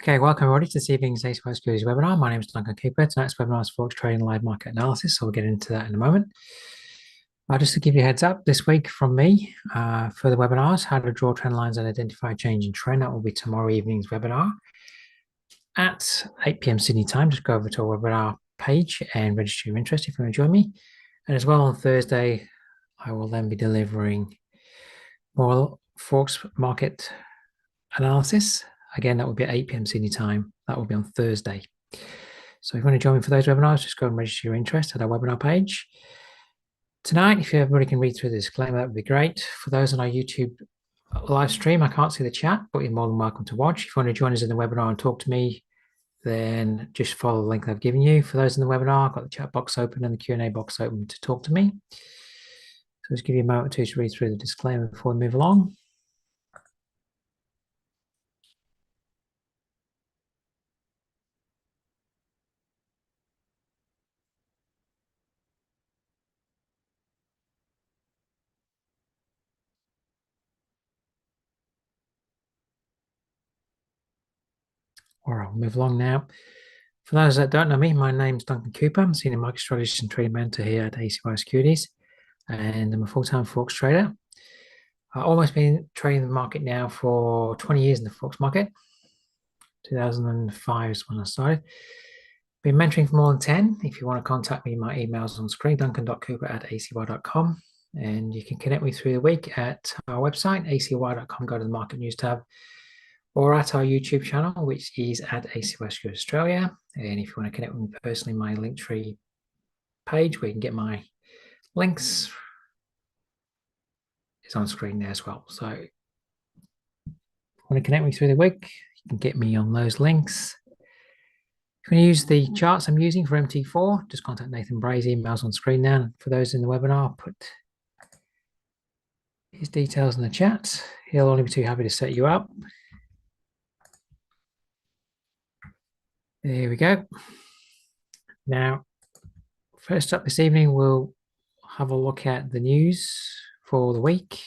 Okay, welcome everybody to this evening's ACY Securities webinar. My name is Duncan Cooper. Tonight's webinar is Forex Trading Live Market Analysis, so we'll get into that in a moment. Just to give you a heads up, this week from me for the webinars, how to draw trend lines and identify change in trend. That will be tomorrow evening's webinar at 8 p.m. Sydney time. Just go over to our webinar page and register your interest if you want to join me. And as well on Thursday, I will then be delivering more Forex market analysis. Again, that will be at 8 p.m. Sydney time. That will be on Thursday. So if you want to join me for those webinars, just go and register your interest at our webinar page. Tonight, if everybody can read through the disclaimer, that would be great. For those on our YouTube live stream, I can't see the chat, but you're more than welcome to watch. If you want to join us in the webinar and talk to me, then just follow the link I've given you. For those in the webinar, I've got the chat box open and the Q&A box open to talk to me. So just give you a moment or two to read through the disclaimer before we move along. All right, we'll move along now. For those that don't know me, my name's Duncan Cooper. I'm Senior Market Strategist and Trading Mentor here at ACY Securities, and I'm a full-time Forex trader. I've almost been trading the market now for 20 years in the Forex market. 2005 is when I started. Been mentoring for more than 10. If you want to contact me, my email's on screen, duncan.cooper@acy.com. And you can connect me through the week at our website, acy.com, go to the Market News tab, or at our YouTube channel, which is at ACY Securities Australia. And if you want to connect with me personally, my Linktree page where you can get my links is on screen there as well. So if you want to connect me through the week, you can get me on those links. If you want to use the charts I'm using for MT4, just contact Nathan.bray's emails on screen now. And for those in the webinar, I'll put his details in the chat. He'll only be too happy to set you up. There we go. Now, first up this evening, we'll have a look at the news for the week.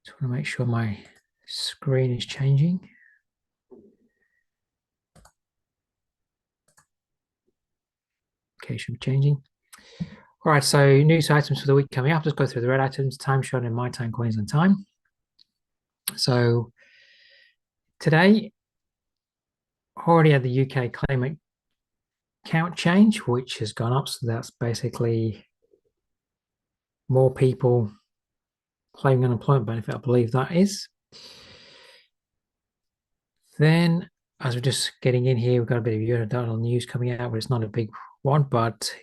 Just want to make sure my screen is changing. Okay, should be changing. All right, so news items for the week coming up. Let's go through the red items. Time shown in my time, Queensland time. So today, already had the UK claimant count change, which has gone up. So that's basically more people claiming unemployment benefit, I believe that is. Then, as we're just getting in here, we've got a bit of Eurodollar news coming out, but it's not a big one, but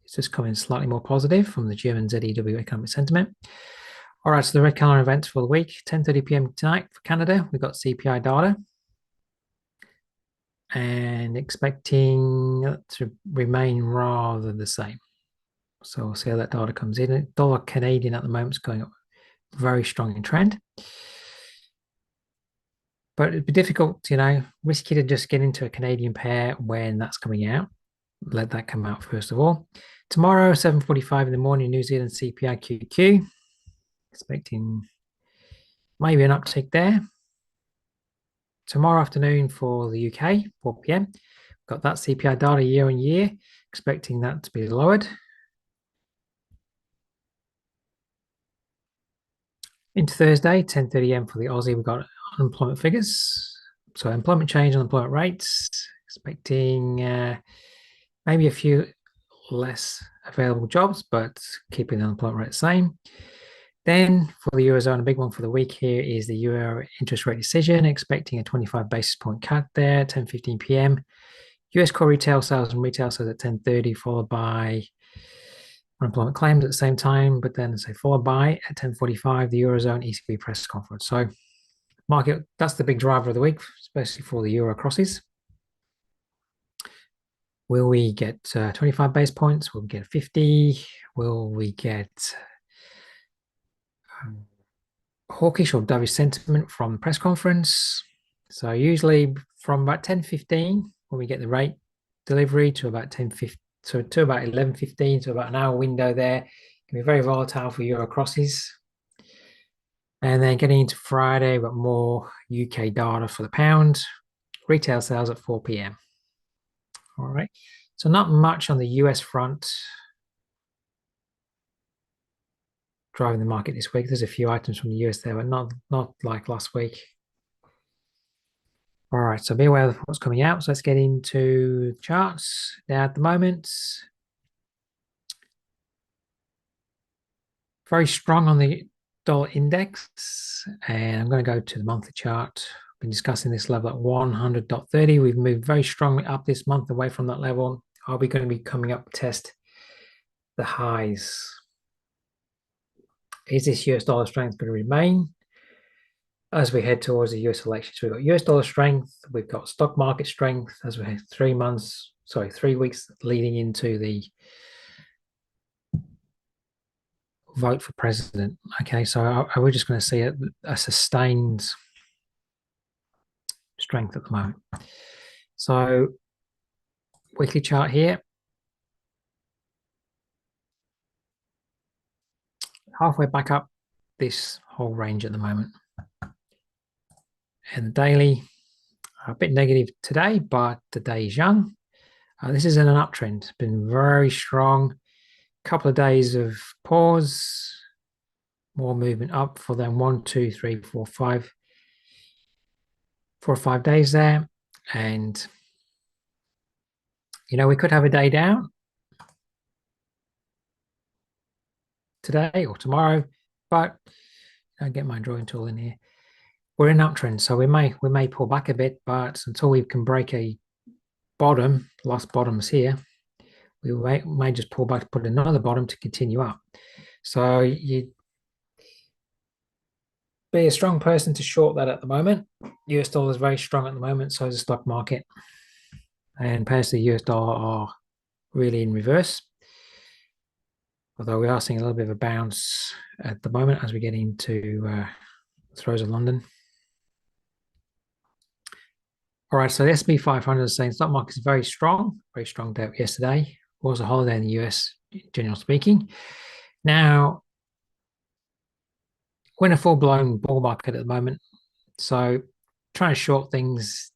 it's just coming slightly more positive from the German ZEW economic sentiment. All right, so the red calendar events for the week, 10:30 p.m. tonight for Canada, we've got CPI data. And expecting to remain rather the same. So we'll see how that data comes in. Dollar Canadian at the moment is going up very strong in trend. But it'd be difficult, risky to just get into a Canadian pair when that's coming out. Let that come out first of all. Tomorrow, 7:45 in the morning, New Zealand CPI QQ. Expecting maybe an uptick there. Tomorrow afternoon for the UK, 4 p.m. Got that CPI data year on year, expecting that to be lowered. Into Thursday, 10:30 a.m. for the Aussie, we've got unemployment figures. So employment change, unemployment rates, expecting maybe a few less available jobs, but keeping the unemployment rate the same. Then for the Eurozone, a big one for the week here is the Euro interest rate decision, expecting a 25 basis point cut there, 10:15 p.m. US core retail sales and retail sales at 10:30, followed by unemployment claims at the same time, but then followed by at 10:45 the Eurozone ECB press conference. So market, that's the big driver of the week, especially for the Euro crosses. Will we get 25 base points? Will we get 50? Will we get hawkish or dovish sentiment from the press conference? So usually from about 10:15 when we get the rate delivery to about 10:15, so to about 11:15, so about an hour window there, it can be very volatile for Euro crosses. And then getting into Friday, but more UK data for the pound, retail sales at 4 p.m. All right, so not much on the US front driving the market this week. There's a few items from the US there, but not like last week. All right, so be aware of what's coming out. So let's get into charts. Now at the moment, very strong on the dollar index, and I'm going to go to the monthly chart. Been discussing this level at 100.30. We've moved very strongly up this month away from that level. Are we going to be coming up to test the highs? Is this US dollar strength going to remain as we head towards the US elections? We've got US dollar strength, we've got stock market strength as we have 3 weeks leading into the vote for president. Okay, so we're just going to see a sustained strength at the moment. So weekly chart here. Halfway back up this whole range at the moment. And the daily, a bit negative today, but the day is young. This is in an uptrend. It's been very strong. Couple of days of pause, more movement up for them. 4 or 5 days there. And, you know, we could have a day down today or tomorrow, but I'll get my drawing tool in here. We're in uptrend, so we may pull back a bit, but until we can break a bottom, last bottoms here, we may just pull back, put another bottom to continue up. So you be a strong person to short that at the moment. US dollar is very strong at the moment, so is the stock market. And pairs to the US dollar are really in reverse. Although we are seeing a little bit of a bounce at the moment as we get into the throes of London. All right, so the S&P 500 is saying stock market is very strong day yesterday. It was a holiday in the US, generally speaking. Now, we're in a full-blown bull market at the moment, so trying to short things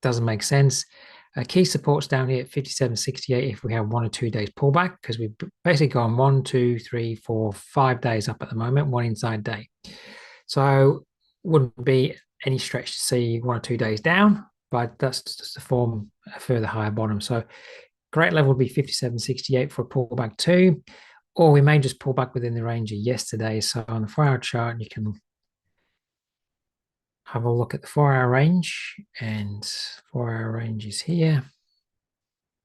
doesn't make sense. Key supports down here at 57.68 if we have 1 or 2 days pullback, because we've basically gone 1, 2, 3, 4, 5 days up at the moment, one inside day. So wouldn't be any stretch to see 1 or 2 days down, but that's just to form a further higher bottom. So great level would be 57.68 for a pullback too, or we may just pull back within the range of yesterday. So on the 4-hour chart, you can have a look at the 4-hour range, and 4-hour range is here.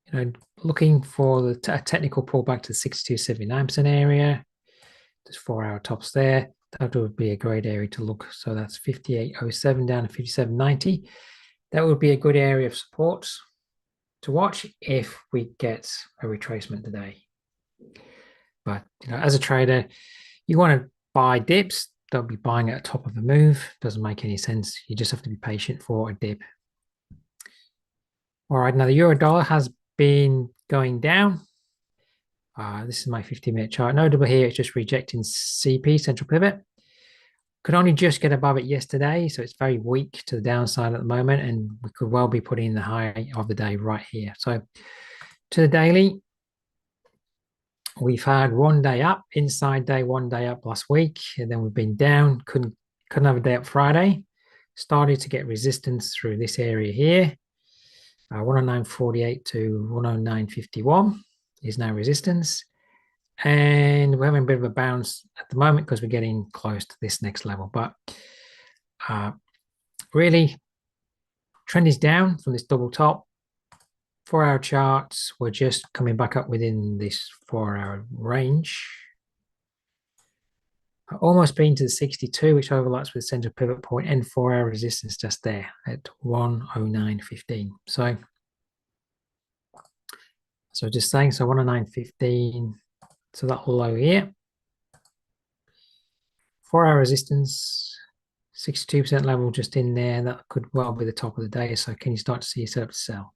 You know, looking for the technical pullback to the 62.79% area. There's 4-hour tops there. That would be a great area to look. So that's 58.07 down to 57.90. That would be a good area of support to watch if we get a retracement today. But you know, as a trader, you want to buy dips. Don't be buying at the top of a move. Doesn't make any sense. You just have to be patient for a dip. All right, now the euro dollar has been going down. This is my 15-minute chart. Notable here, it's just rejecting CP, central pivot. Could only just get above it yesterday, so it's very weak to the downside at the moment, and we could well be putting in the high of the day right here. So to the daily, we've had 1 day up, inside day, 1 day up last week, and then we've been down, couldn't have a day up Friday. Started to get resistance through this area here. 109.48 to 109.51 is now resistance. And we're having a bit of a bounce at the moment because we're getting close to this next level. But really, trend is down from this double top. 4-hour charts, we're just coming back up within this 4-hour range. Almost been to the 62, which overlaps with the central pivot point, and 4-hour resistance just there at 109.15. So just saying, so 109.15. So that low here. 4-hour resistance, 62% level just in there. That could well be the top of the day. So can you start to see yourself to sell?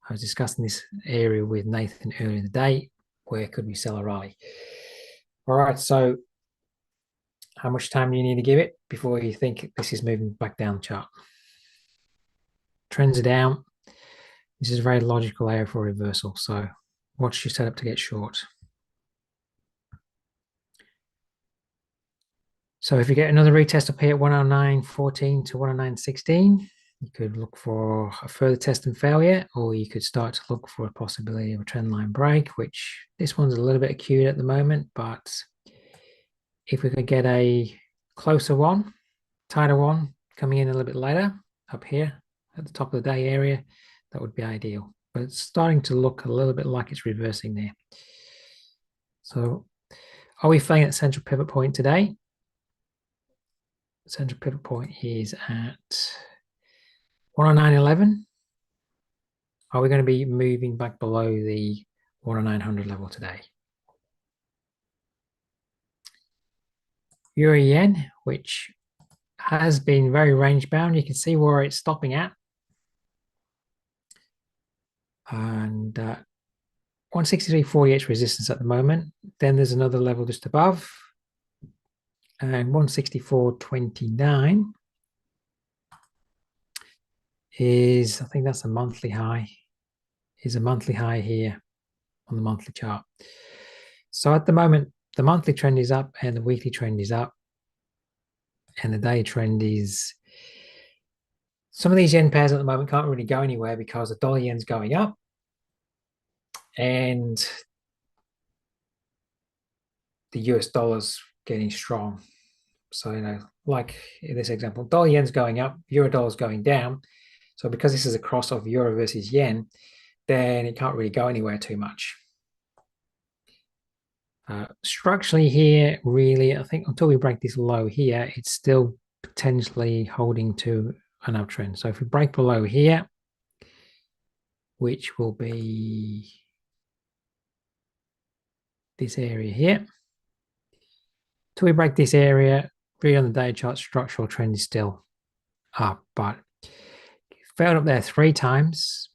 I was discussing this area with Nathan earlier in the day. Where could we sell a rally? All right, so How much time do you need to give it before you think this is moving back down the chart? Trends are down. This is a very logical area for reversal. So watch your setup to get short. So if you get another retest up here at 109.14 to 109.16, you could look for a further test and failure, or you could start to look for a possibility of a trend line break, which this one's a little bit acute at the moment, but if we could get a closer one, tighter one, coming in a little bit later up here at the top of the day area, that would be ideal. But it's starting to look a little bit like it's reversing there. So are we playing at central pivot point today? Central pivot point is at 109.11. Are we going to be moving back below the 10900 level today? Euro yen, which has been very range bound. You can see where it's stopping at. And 163.48 resistance at the moment. Then there's another level just above. And 164.29 is, I think that's a monthly high, is a monthly high here on the monthly chart. So at the moment, the monthly trend is up and the weekly trend is up. And the day trend is, some of these yen pairs at the moment can't really go anywhere because the dollar yen's going up and the US dollar's getting strong. So, you know, like in this example, dollar yen's going up, euro dollar's going down. So because this is a cross of euro versus yen, then it can't really go anywhere too much. Structurally here, really, I think until we break this low here, it's still potentially holding to an uptrend. So if we break below here, which will be this area here, till we break this area, really on the day chart, structural trend is still up, but failed up there 3 times.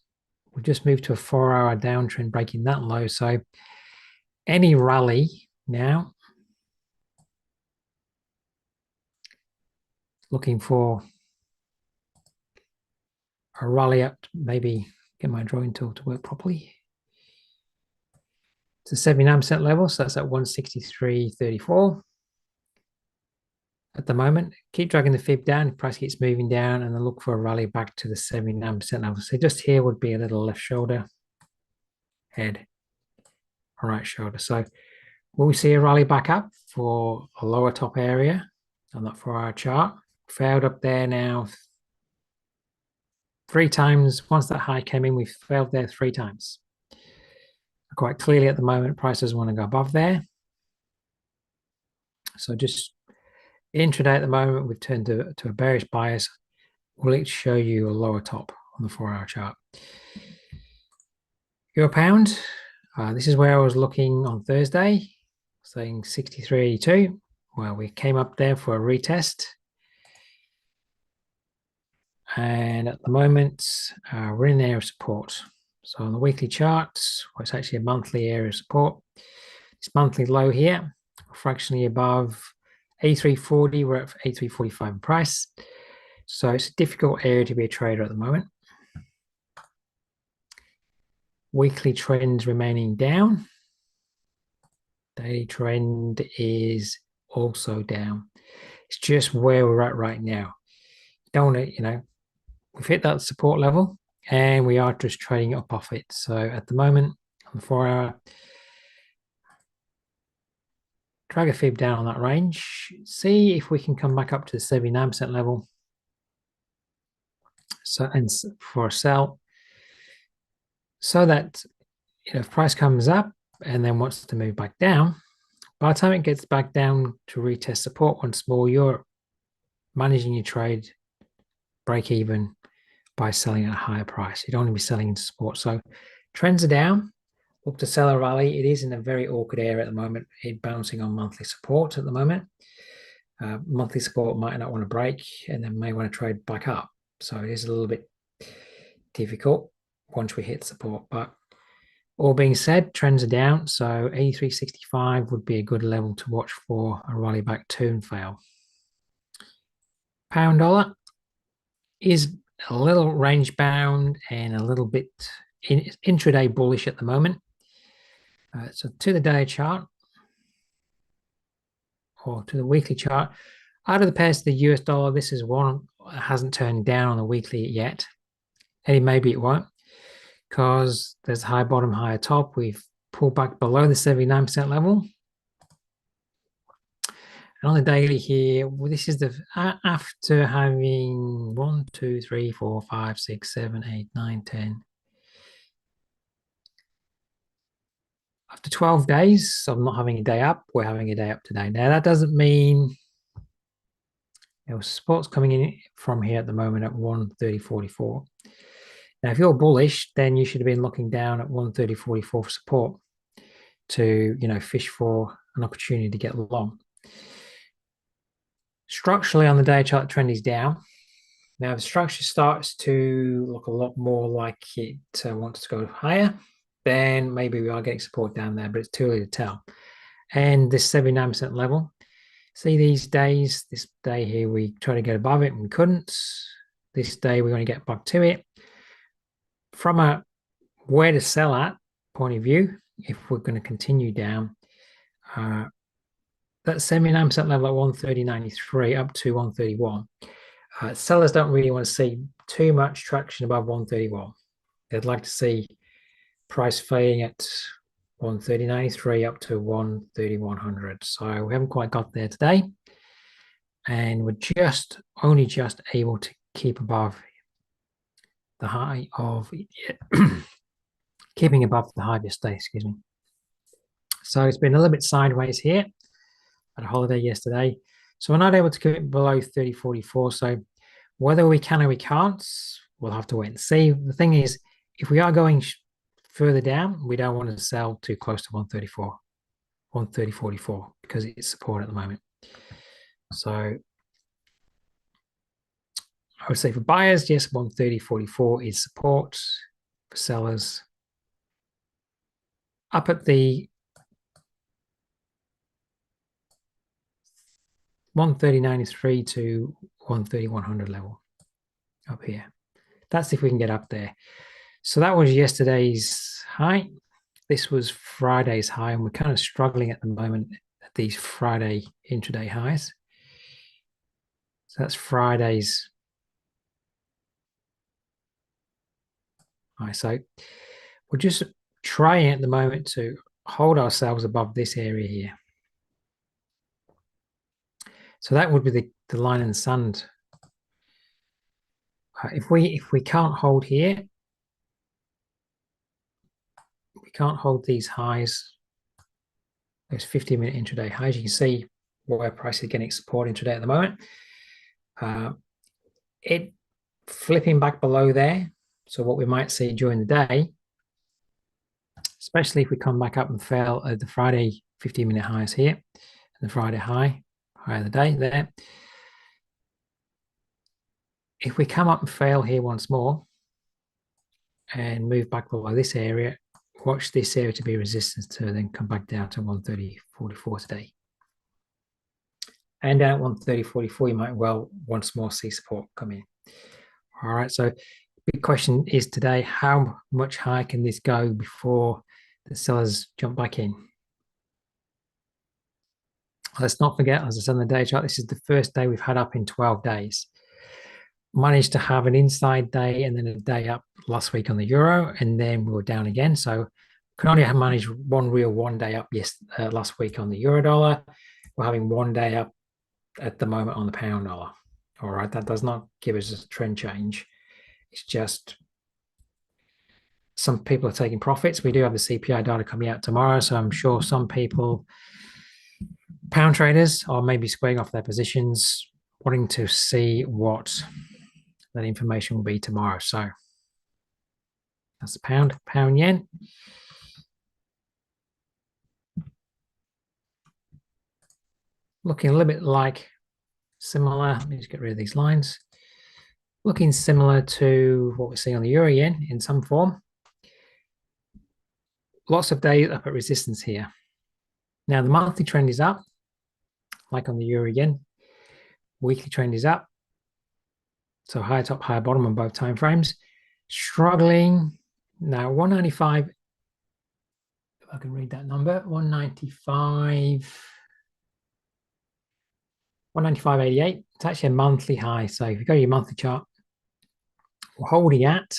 We just moved to a 4-hour downtrend, breaking that low. So any rally now, looking for a rally up, maybe get my drawing tool to work properly. It's a 79% level, so that's at 163.34 at the moment. Keep dragging the fib down, price keeps moving down, and then look for a rally back to the 79% level. So just here would be a little left shoulder, head, right shoulder. So will we see a rally back up for a lower top area on that 4-hour chart? Failed up there now 3 times. Once that high came in, we failed there 3 times. Quite clearly at the moment, price doesn't want to go above there. So just intraday at the moment, we've turned to a bearish bias. Will it show you a lower top on the 4-hour chart? Euro pound, this is where I was looking on Thursday, saying 63.82. Well, we came up there for a retest. And at the moment, we're in an area of support. So on the weekly chart, well, it's actually a monthly area of support. This monthly low here, fractionally above A340, we're at A345 in price. So it's a difficult area to be a trader at the moment. Weekly trends remaining down. Daily trend is also down. It's just where we're at right now. Don't want to, you know, we've hit that support level and we are just trading up off it. So at the moment, on the 4-hour, drag a fib down on that range. See if we can come back up to the 79% level. So, and for a sell, so that, you know, if price comes up and then wants to move back down, by the time it gets back down to retest support once more, you're managing your trade break even by selling at a higher price. You don't want to be selling into support. So trends are down. Look to sell a rally. It is in a very awkward area at the moment. It's bouncing on monthly support at the moment. Monthly support might not want to break and then may want to trade back up. So it is a little bit difficult once we hit support. But All being said, trends are down, so 83.65 would be a good level to watch for a rally back to and fail. Pound dollar is a little range bound and a little bit intraday bullish at the moment. So to the day chart or to the weekly chart, out of the pairs to the US dollar, this is one that hasn't turned down on the weekly yet. And maybe it won't, because there's high bottom, higher top. We've pulled back below the 79% level. And on the daily here, well, this is the after having 1, 2, 3, 4, 5, 6, 7, 8, 9, 10. After 12 days of not having a day up, we're having a day up today. Now, that doesn't mean support's coming in from here at the moment at 130.44. Now, if you're bullish, then you should have been looking down at 130.44 for support to, fish for an opportunity to get long. Structurally, on the day chart, the trend is down. Now, the structure starts to look a lot more like it wants to go higher, then maybe we are getting support down there, but it's too early to tell. And this 79% level, see these days, this day here, we try to get above it and we couldn't. This day, we're going to get back to it. From a where to sell at point of view, if we're going to continue down, that 79% level at 130.93 up to 131. Sellers don't really want to see too much traction above 131. They'd like to see price fading at 130.93 up to 131.00. So we haven't quite got there today. And we're only just able to keep above the high of keeping above the high of yesterday, excuse me. So it's been a little bit sideways here. At a holiday yesterday. So we're not able to get below 30.44. So whether we can or we can't, we'll have to wait and see. The thing is, if we are going further down, we don't want to sell too close to 130.44 because it's support at the moment. So I would say for buyers, yes, 130.44 is support. For sellers, up at the 130.93 to 130.100 level up here. That's if we can get up there. So that was yesterday's high. This was Friday's high, and we're kind of struggling at the moment at these Friday intraday highs. So that's Friday's high. So we're just trying at the moment to hold ourselves above this area here. So that would be the line in the sand. If we can't hold here, we can't hold these highs, those 50-minute intraday highs. You can see where price is getting support intraday at the moment. It flipping back below there. So what we might see during the day, especially if we come back up and fail at the Friday 50-minute highs here, and the Friday high of the day there. If we come up and fail here once more and move back below this area, watch this area to be resistance to then come back down to 130.44 today. And down at 130.44, you might well once more see support come in. All right, so big question is today, how much higher can this go before the sellers jump back in? Let's not forget, as I said on the day chart, this is the first day we've had up in 12 days. Managed to have an inside day and then a day up last week on the euro, and then we were down again. So can only have managed one day up last week on the euro dollar. We're having one day up at the moment on the pound dollar. All right, that does not give us a trend change. It's just some people are taking profits. We do have the CPI data coming out tomorrow, so I'm sure some people, pound traders, are maybe squaring off their positions, wanting to see what that information will be tomorrow. So that's the pound yen. Looking a little bit like similar. Let me just get rid of these lines. Looking similar to what we're seeing on the euro yen in some form. lots of days up at resistance here. Now the monthly trend is up, like on the euro again. Weekly trend is up. So higher top, higher bottom on both time frames. Struggling. Now 195, if I can read that number, 195.88. It's actually a monthly high. So if you go to your monthly chart, we're holding at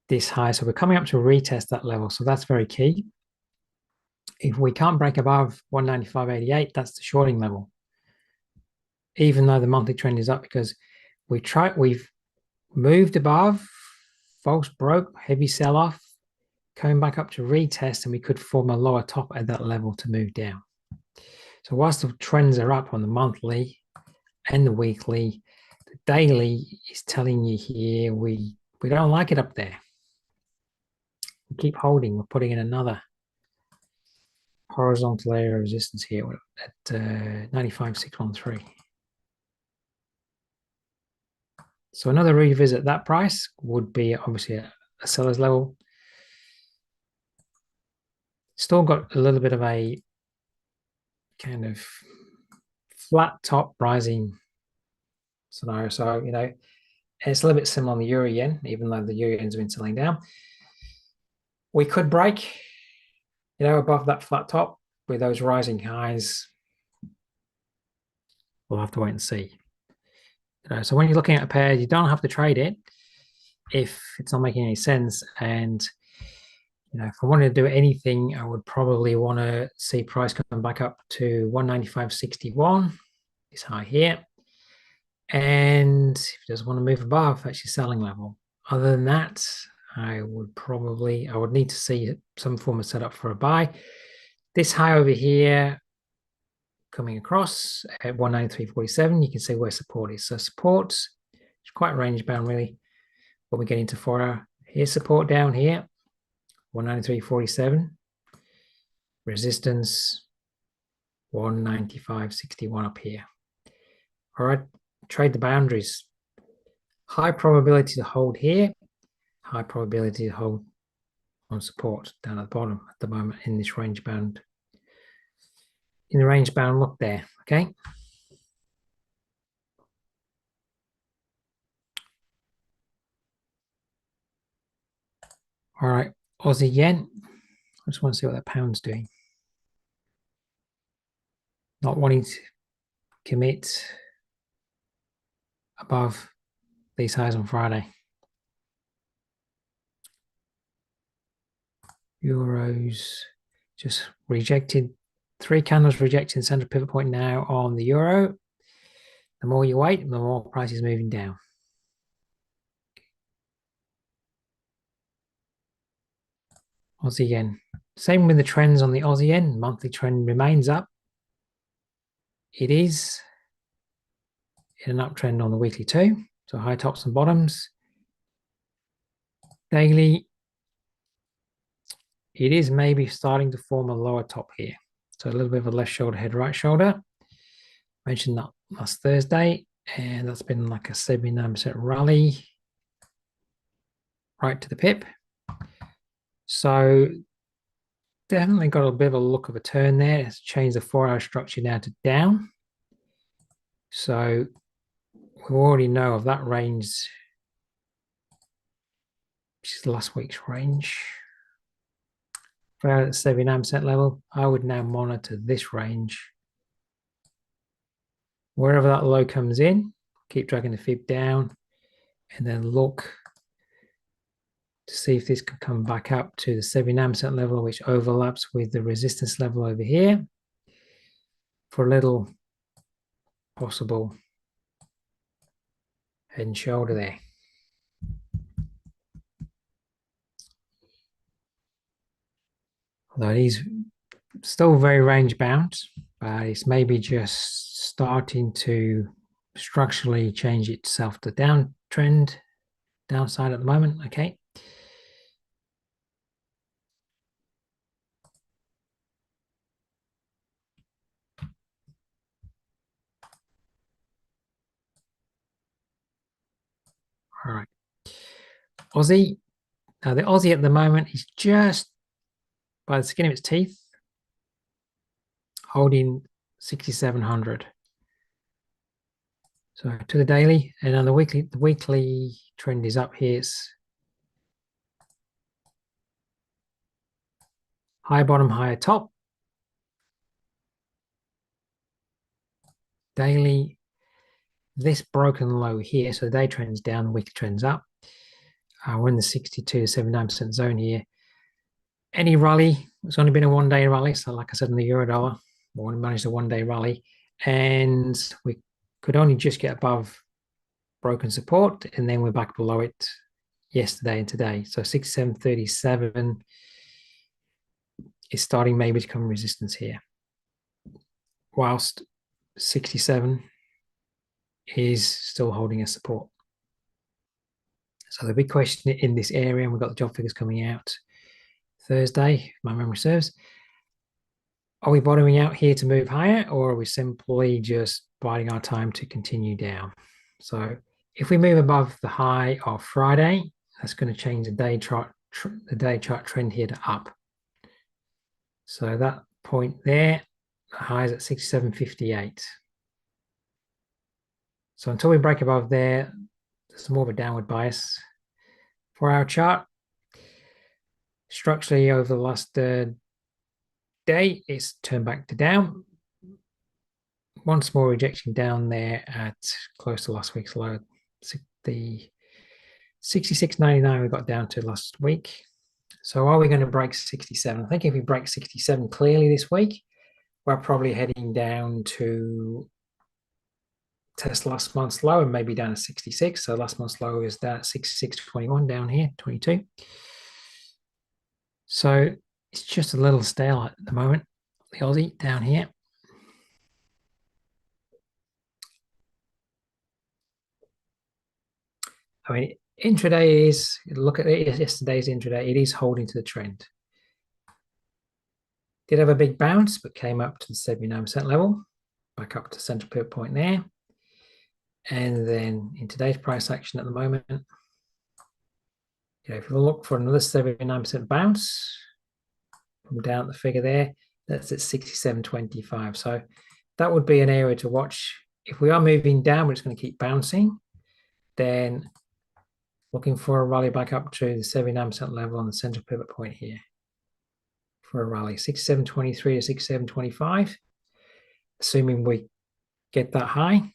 this high. So we're coming up to retest that level. So that's very key. If we can't break above 195.88, that's the shorting level. Even though the monthly trend is up, because we've moved above, false broke, heavy sell-off, coming back up to retest, and we could form a lower top at that level to move down. So whilst the trends are up on the monthly and the weekly, the daily is telling you here we don't like it up there. We keep holding. We're putting in another horizontal area of resistance here at 95,613. So another revisit that price would be obviously a seller's level. Still got a little bit of a kind of flat top rising scenario. So, you know, it's a little bit similar on the euro yen, even though the euro yen's been selling down. We could break, you know, above that flat top with those rising highs. We'll have to wait and see. You know, so when you're looking at a pair, you don't have to trade it if it's not making any sense. And you know, if I wanted to do anything, I would probably want to see price come back up to 195.61, this high here. And if it doesn't want to move above, actually selling level. Other than that, I would need to see some form of setup for a buy. This high over here coming across at 193.47, you can see where support is. So support is quite range bound really. When we get into 4 hour, here's support down here, 193.47. Resistance, 195.61 up here. All right, trade the boundaries. High probability to hold here, high probability to hold on support down at the bottom at the moment in this range bound. In the range bound look there, okay? All right, Aussie yen. I just want to see what that pound's doing. Not wanting to commit above these highs on Friday. Euros just rejected. 3 candles rejecting center pivot point now on the euro. The more you wait, the more price is moving down. Aussie yen. Same with the trends on the Aussie yen. Monthly trend remains up. It is in an uptrend on the weekly too. So high tops and bottoms. Daily, it is maybe starting to form a lower top here. So a little bit of a left shoulder, head, right shoulder. Mentioned that last Thursday, and that's been like a 79% rally right to the pip. So definitely got a bit of a look of a turn there. It's changed the 4 hour structure now to down. So we already know of that range, which is last week's range. We're at the 79% level. I would now monitor this range. Wherever that low comes in, keep dragging the fib down and then look to see if this could come back up to the 79% level, which overlaps with the resistance level over here for a little possible head and shoulder there. Although it is still very range bound, but it's maybe just starting to structurally change itself to downtrend, downside at the moment, okay? All right, Aussie. Now the Aussie at the moment is just by the skin of its teeth, holding 6,700. So to the daily, and on the weekly trend is up here. It's higher bottom, higher top. Daily, this broken low here. So the day trend's down, the weekly trend's up. We're in the 62 to 79% zone here. Any rally, it's only been a one-day rally. So like I said, in the euro dollar, we managed a one-day rally, and we could only just get above broken support, and then we're back below it yesterday and today. So 67.37 is starting maybe to come resistance here, whilst 67 is still holding a support. So the big question in this area, and we've got the job figures coming out Thursday, if my memory serves, are we bottoming out here to move higher, or are we simply just biding our time to continue down? So if we move above the high of Friday, that's going to change the day chart trend here to up. So that point there, the high is at 67.58. So until we break above there, there's more of a downward bias for our chart. Structurally, over the last day, it's turned back to down. Once more rejection down there at close to last week's low, the 66.99 we got down to last week. So are we going to break 67? I think if we break 67 clearly this week, we're probably heading down to test last month's low and maybe down to 66. So last month's low is down at 66.21 down here, 22. So it's just a little stale at the moment. The Aussie down here. I mean, intraday is, look at it, yesterday's intraday, it is holding to the trend. Did have a big bounce, but came up to the 79% level, back up to central pivot point there. And then in today's price action at the moment, if you look for another 79% bounce from down the figure there, that's at 67.25. So that would be an area to watch. If we are moving down, we're just going to keep bouncing. Then looking for a rally back up to the 79% level on the central pivot point here for a rally, 67.23 to 67.25. Assuming we get that high,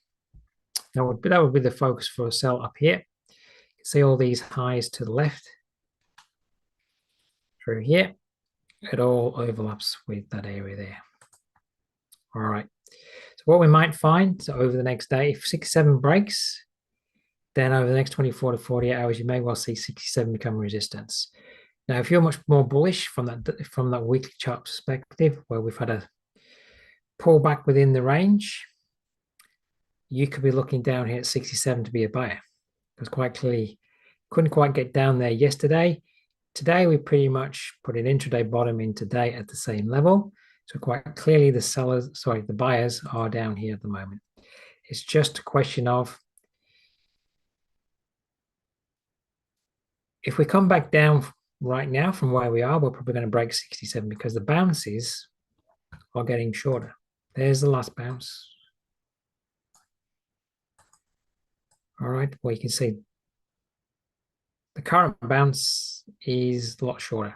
that would be the focus for a sell up here. You can see all these highs to the left through here. It all overlaps with that area there. All right. So what we might find, so over the next day, if 67 breaks, then over the next 24 to 48 hours, you may well see 67 become resistance. Now, if you're much more bullish from that weekly chart perspective, where we've had a pullback within the range, you could be looking down here at 67 to be a buyer, because quite clearly couldn't quite get down there yesterday. Today, we pretty much put an intraday bottom in today at the same level. So quite clearly the buyers are down here at the moment. It's just a question of, if we come back down right now from where we are, we're probably going to break 67 because the bounces are getting shorter. There's the last bounce. All right, well, you can see the current bounce is a lot shorter.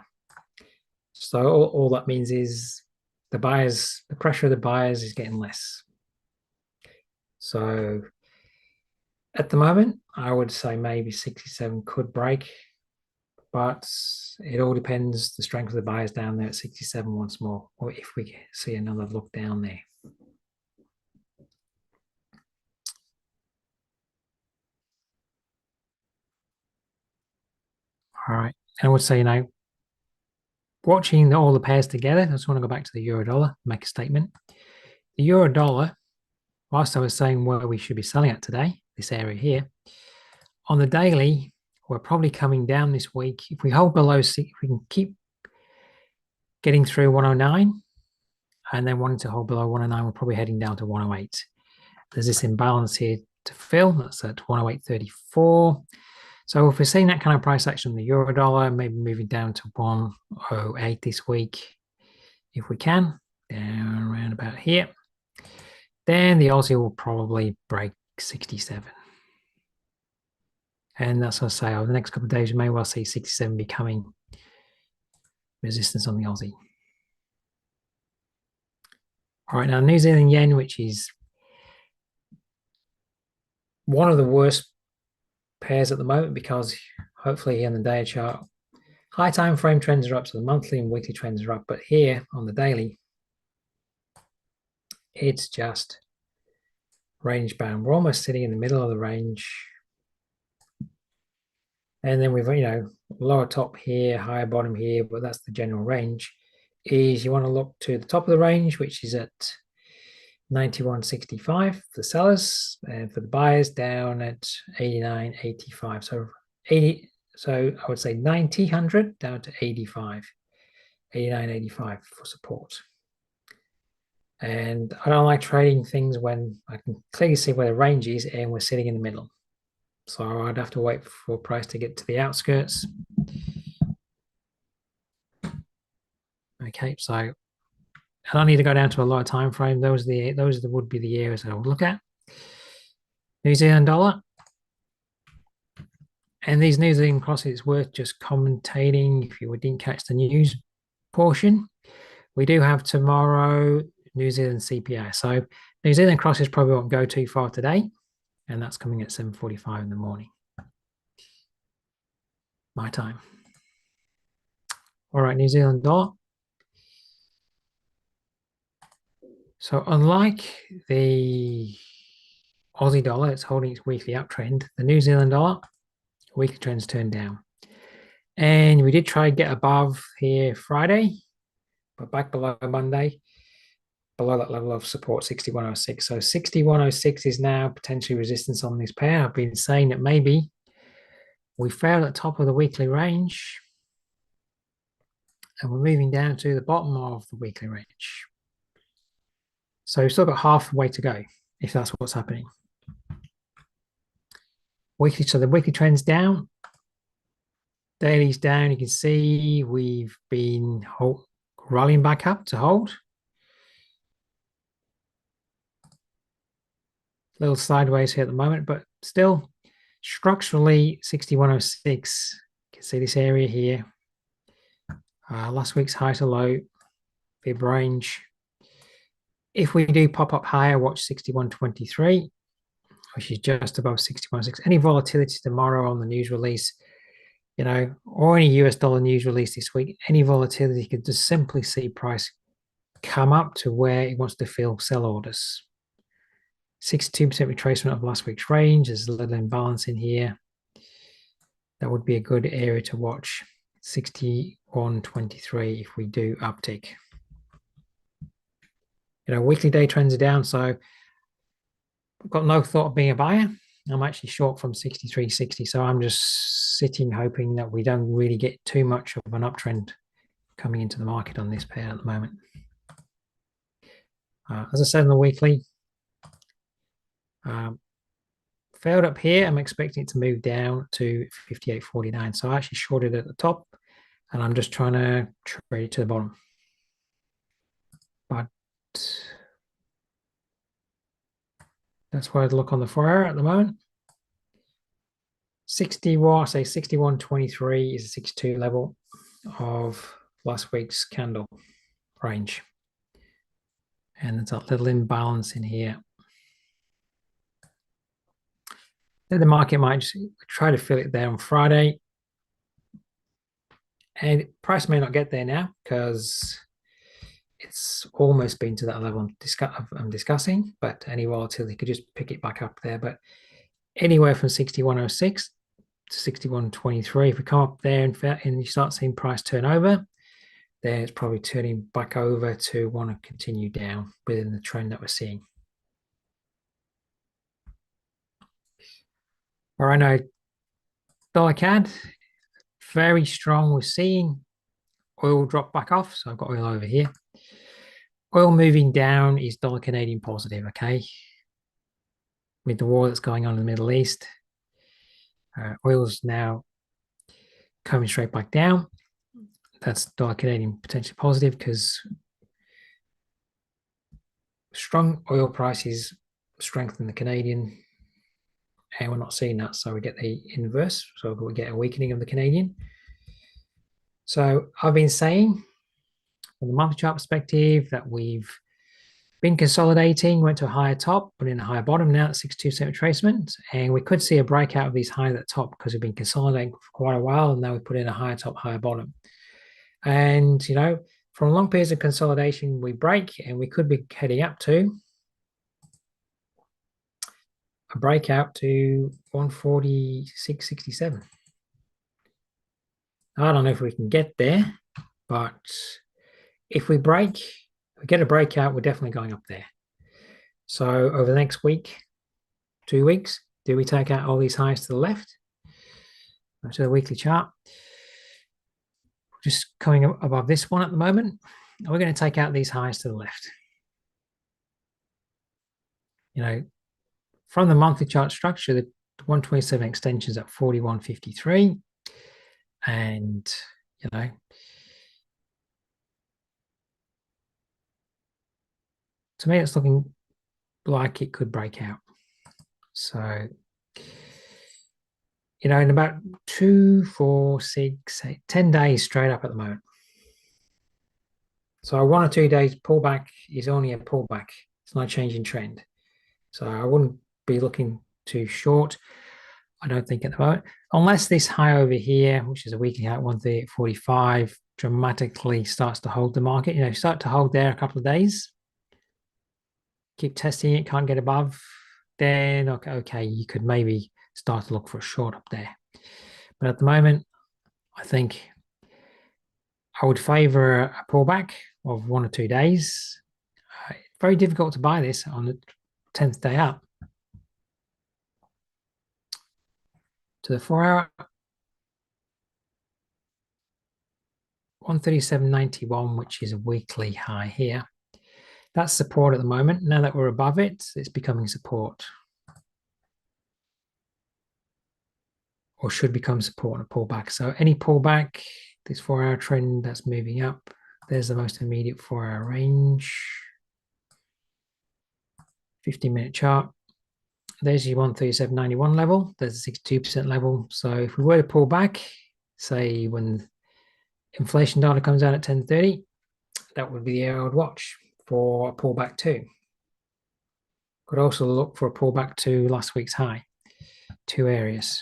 So all that means is the pressure of the buyers is getting less. So at the moment, I would say maybe 67 could break, but it all depends the strength of the buyers down there at 67 once more, or if we see another look down there. All right, and I would say, watching all the pairs together, I just want to go back to the euro dollar, make a statement. The euro dollar, whilst I was saying where we should be selling at today, this area here, on the daily, we're probably coming down this week. If we hold below, if we can keep getting through 109 and then wanting to hold below 109, we're probably heading down to 108. There's this imbalance here to fill. That's at 108.34. So if we're seeing that kind of price action on the euro dollar, maybe moving down to 108 this week, if we can, down around about here, then the Aussie will probably break 67. And that's what I say, over the next couple of days, you may well see 67 becoming resistance on the Aussie. All right, now New Zealand yen, which is one of the worst pairs at the moment, because hopefully here on the day chart, high time frame trends are up, so the monthly and weekly trends are up, but here on the daily, it's just range bound. We're almost sitting in the middle of the range. And then we've, lower top here, higher bottom here, but that's the general range. Is you want to look to the top of the range, which is at 91.65 for the sellers, and for the buyers down at 89.85. So 80. So I would say 90, 100 down to 85, 89.85 for support. And I don't like trading things when I can clearly see where the range is and we're sitting in the middle. So I'd have to wait for price to get to the outskirts. Okay, so I don't need to go down to a lower time frame. Those would be the areas that I would look at. New Zealand dollar. And these New Zealand crosses, it's worth just commentating if you didn't catch the news portion. We do have tomorrow New Zealand CPI. So New Zealand crosses probably won't go too far today, and that's coming at 7:45 in the morning, my time. All right, New Zealand dollar. So unlike the Aussie dollar, it's holding its weekly uptrend. The New Zealand dollar, weekly trends turned down. And we did try to get above here Friday, but back below Monday, below that level of support, 61.06. So 61.06 is now potentially resistance on this pair. I've been saying that maybe we failed at the top of the weekly range and we're moving down to the bottom of the weekly range. So we've still got half the way to go, if that's what's happening. Weekly, so the weekly trend's down, daily's down. You can see we've been rallying back up to hold. A little sideways here at the moment, but still structurally 61.06. You can see this area here. Last week's high to low, fib range. If we do pop up higher, watch 61.23, which is just above 61.6. Any volatility tomorrow on the news release, or any US dollar news release this week, any volatility, you could just simply see price come up to where it wants to fill sell orders. 62% retracement of last week's range. There's a little imbalance in here. That would be a good area to watch. 61.23 if we do uptick. Weekly day trends are down, so I've got no thought of being a buyer. I'm actually short from 63.60, so I'm just sitting hoping that we don't really get too much of an uptrend coming into the market on this pair at the moment. As I said in the weekly, failed up here. I'm expecting it to move down to 58.49. So I actually shorted at the top, and I'm just trying to trade it to the bottom. But that's where I'd look on the 4-hour at the moment. 61.23 is the 62 level of last week's candle range. And there's a little imbalance in here. Then the market might just try to fill it there on Friday. And price may not get there now because it's almost been to that level I'm discussing, but any volatility could just pick it back up there. But anywhere from 61.06 to 61.23, if we come up there and you start seeing price turn over, then it's probably turning back over to want to continue down within the trend that we're seeing. All right, now dollar CAD, very strong. We're seeing oil drop back off. So I've got oil over here. Oil moving down is dollar Canadian positive, okay? With the war that's going on in the Middle East. Oil's now coming straight back down. That's dollar Canadian potentially positive because strong oil prices strengthen the Canadian, and we're not seeing that, so we get the inverse. So we get a weakening of the Canadian. So I've been saying from the monthly chart perspective that we've been consolidating, went to a higher top, put in a higher bottom now at 62% retracement, and we could see a breakout of these highs at the top because we've been consolidating for quite a while, and now we put in a higher top, higher bottom. And, you know, from long periods of consolidation, we break, and we could be heading up to a breakout to 146.67. I don't know if we can get there, but if we get a breakout, we're definitely going up there. So over the next week, 2 weeks, do we take out all these highs to the left? To the weekly chart. Just coming above this one at the moment. We're going to take out these highs to the left. You know, from the monthly chart structure, the 127 extensions at 41.53. And, you know, to me, it's looking like it could break out. So, you know, in about 2, 4, 6, 8, 10 days straight up at the moment. So 1 or 2 days pullback is only a pullback. It's not a change in trend. So I wouldn't be looking too short, I don't think at the moment, unless this high over here, which is a weekly high at 138.45, dramatically starts to hold the market. You know, start to hold there a couple of days, keep testing it, can't get above, then okay, you could maybe start to look for a short up there. But at the moment, I think I would favor a pullback of 1 or 2 days. Very difficult to buy this on the 10th day up. To the 4-hour, 137.91, which is a weekly high here. That's support at the moment. Now that we're above it, it's becoming support. Or should become support and a pullback. So any pullback, this 4-hour trend that's moving up, there's the most immediate 4-hour range. 15-minute chart. There's your 137.91 level. There's a 62% level. So if we were to pull back, say when inflation data comes out at 10:30, that would be the area I would watch for a pullback too. Could also look for a pullback to last week's high. 2 areas.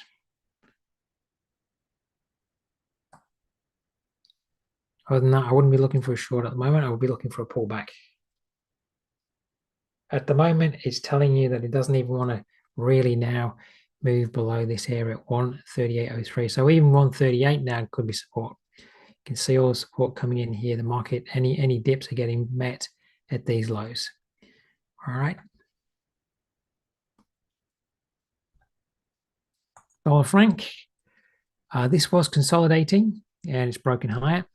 Other than that, I wouldn't be looking for a short at the moment. I would be looking for a pullback. At the moment, it's telling you that it doesn't even want to really now move below this area at 138.03. So even 138 now could be support. You can see all the support coming in here. The market, any dips are getting met at these lows. All right. Dollar franc. This was consolidating and it's broken higher.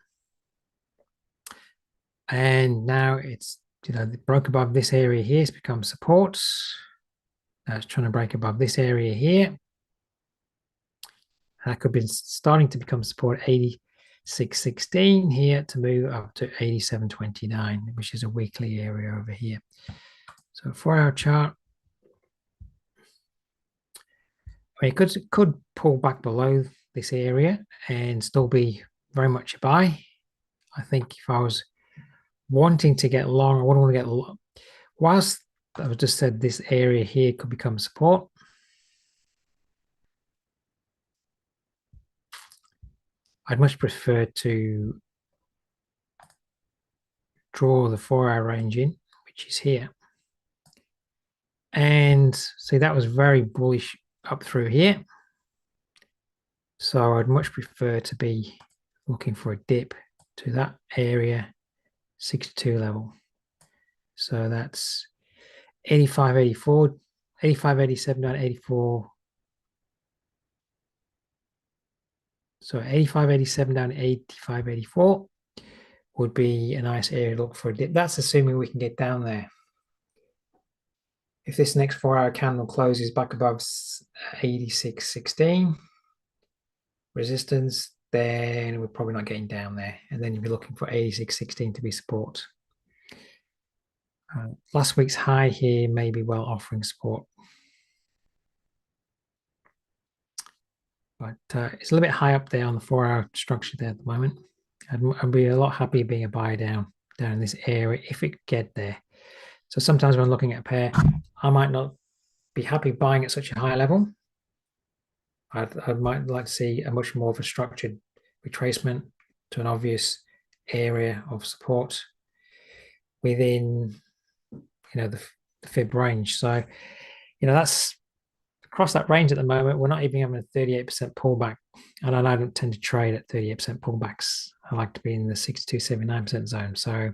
And now it's, you know, it broke above this area here. It's become support. Now it's trying to break above this area here. And that could be starting to become support 86.16 here to move up to 87.29, which is a weekly area over here. So 4-hour chart. I mean, it could pull back below this area and still be very much a buy. I think if I was wanting to get long, I wouldn't want to get long. Whilst I've just said this area here could become support, I'd much prefer to draw the 4-hour range in, which is here. And see, that was very bullish up through here. So I'd much prefer to be looking for a dip to that area, 62 level. So that's 85.84, 85.87 down to 84. So 85.87 down to 85.84 would be a nice area to look for a dip. That's assuming we can get down there. If this next 4-hour candle closes back above 86.16 resistance, then we're probably not getting down there. And then you'll be looking for 86.16 to be support. Last week's high here may be well offering support. But it's a little bit high up there on the 4-hour structure there at the moment. I'd be a lot happier being a buy down in this area if it could get there. So sometimes when I'm looking at a pair, I might not be happy buying at such a high level. I might like to see a much more of a structured retracement to an obvious area of support within, the fib range. So, that's across that range at the moment. We're not even having a 38% pullback, and I don't tend to trade at 38% pullbacks. I like to be in the 62, 79% zone. So,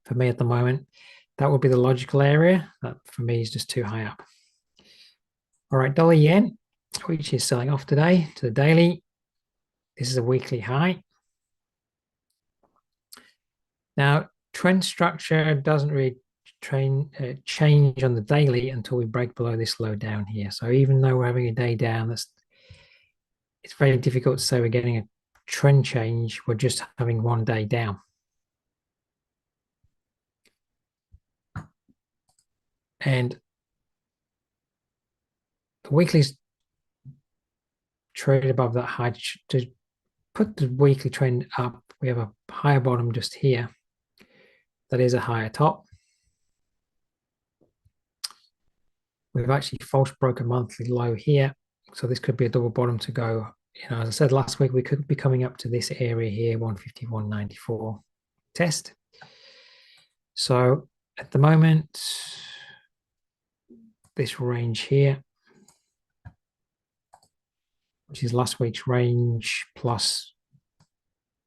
for me at the moment, that would be the logical area. That for me is just too high up. All right, dollar yen, which is selling off today to the daily. This is a weekly high. Now, trend structure doesn't really change on the daily until we break below this low down here. So even though we're having a day down, it's very difficult to say we're getting a trend change. We're just having one day down. And the weekly's traded above that high. To put the weekly trend up, we have a higher bottom just here. That is a higher top. We've actually false broke a monthly low here. So this could be a double bottom to go. As I said last week, we could be coming up to this area here, 151.94 test. So at the moment, this range here, which is last week's range plus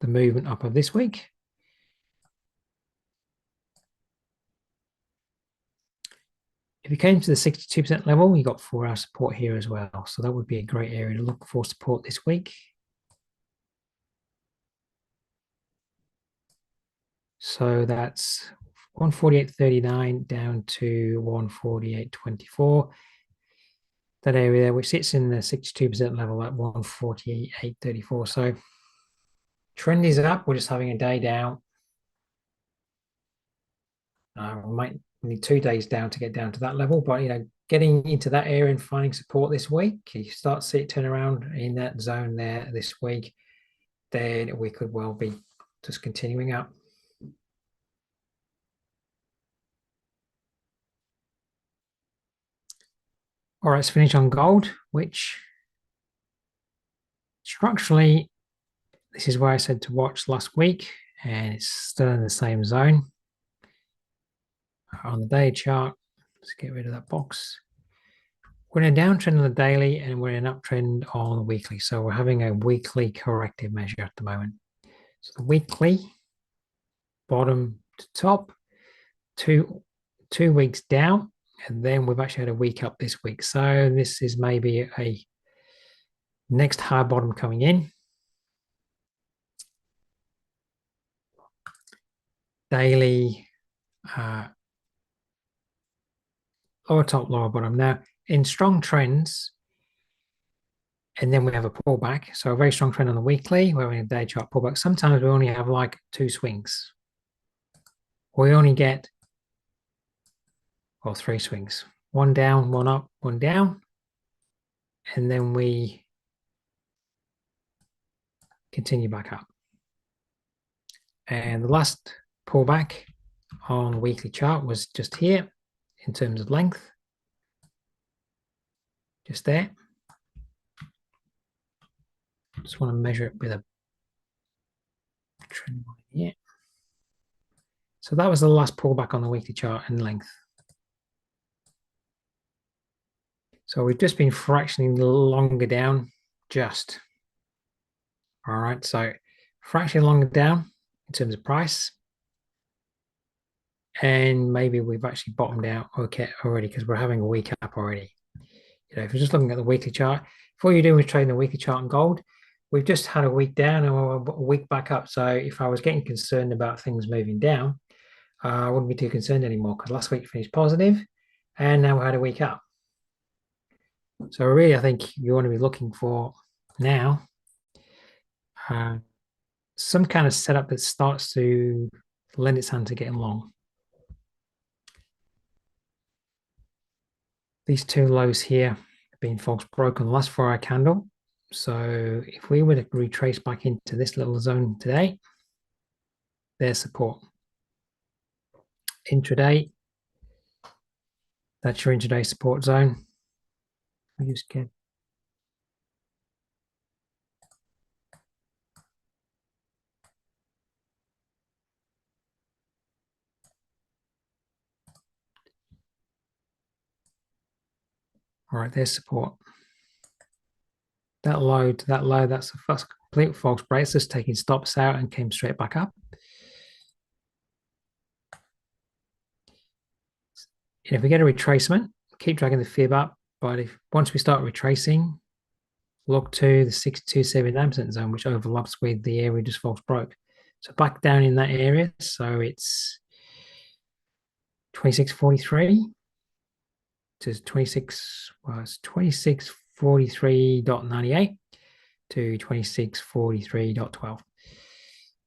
the movement up of this week. If you came to the 62% level, you got 4-hour support here as well. So that would be a great area to look for support this week. So that's 148.39 down to 148.24. That area there, which sits in the 62% level at 148.34. So trend is up. We're just having a day down. We might need 2 days down to get down to that level, but getting into that area and finding support this week, you start to see it turn around in that zone there this week, then we could well be just continuing up. All right, let's finish on gold, which structurally, this is where I said to watch last week, and it's still in the same zone. On the day chart, let's get rid of that box. We're in a downtrend on the daily, and we're in an uptrend on the weekly. So we're having a weekly corrective measure at the moment. So the weekly, bottom to top, two weeks down, and then we've actually had a week up this week. So this is maybe a next high bottom coming in. Daily, lower top, lower bottom. Now, in strong trends, and then we have a pullback. So a very strong trend on the weekly, we're having a day chart pullback. Sometimes we only have like 2 swings. We only get, well, 3 swings. 1 down, 1 up, 1 down. And then we continue back up. And the last pullback on the weekly chart was just here in terms of length. Just there. Just want to measure it with a trend line here. So that was the last pullback on the weekly chart in length. So we've just been fractioning longer down, just. All right, so fractioning longer down in terms of price. And maybe we've actually bottomed out okay already because we're having a week up already. If you're just looking at the weekly chart, if all you're doing is trading the weekly chart on gold, we've just had a week down and a week back up. So if I was getting concerned about things moving down, I wouldn't be too concerned anymore because last week finished positive And now we had a week up. So really, I think you want to be looking for now some kind of setup that starts to lend its hand to getting long. These two lows here have been false broken the last 4-hour candle. So if we were to retrace back into this little zone today, there's support. Intraday, that's your intraday support zone. I just get all right, there's support. That low to that low, that's the first complete false break. It's just taking stops out and came straight back up. And if we get a retracement, keep dragging the fib up. But if once we start retracing, look to the 6279% zone, which overlaps with the area we just false broke. So back down in that area. So it's 2643 to 2643.98 to 2643.12.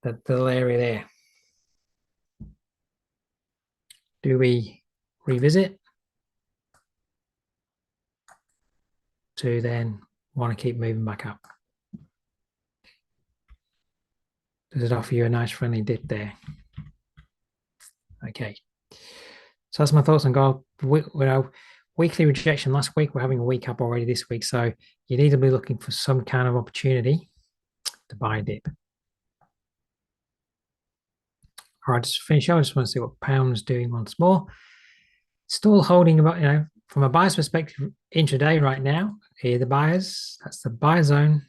That little area there. Do we revisit to then want to keep moving back up? Does it offer you a nice friendly dip there? Okay. So that's my thoughts on gold. Weekly rejection last week. We're having a week up already this week. So you need to be looking for some kind of opportunity to buy a dip. All right, just to finish up, I just want to see what pound's doing once more. Still holding about, from a buyer's perspective, intraday right now, here the buyers, that's the buy zone.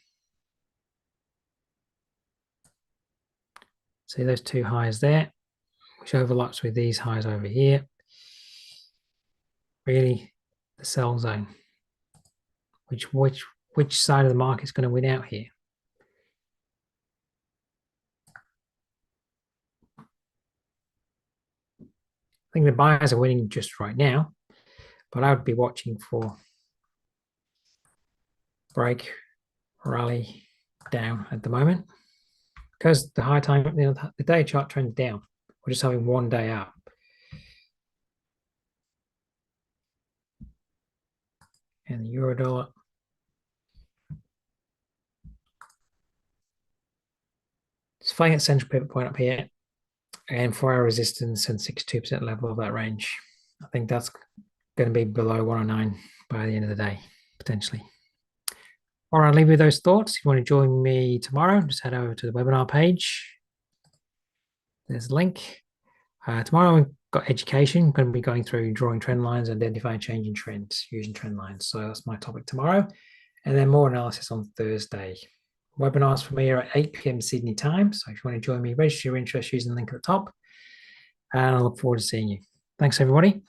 See those two highs there, which overlaps with these highs over here. Really the sell zone. Which side of the market is going to win out here? I think the buyers are winning just right now, but I would be watching for break, rally down at the moment because the high time, the day chart trends down. We're just having one day up. And the euro dollar. It's fighting at central pivot point up here and 4-hour resistance and 62% level of that range. I think that's going to be below 109 by the end of the day, potentially. All right, I'll leave you with those thoughts. If you want to join me tomorrow, just head over to the webinar page. There's a link. Tomorrow we've got education. I'm going to be going through drawing trend lines, identifying changing trends, using trend lines. So that's my topic tomorrow. And then more analysis on Thursday. Webinars for me are at 8 p.m. Sydney time. So if you want to join me, register your interest using the link at the top. And I look forward to seeing you. Thanks, everybody.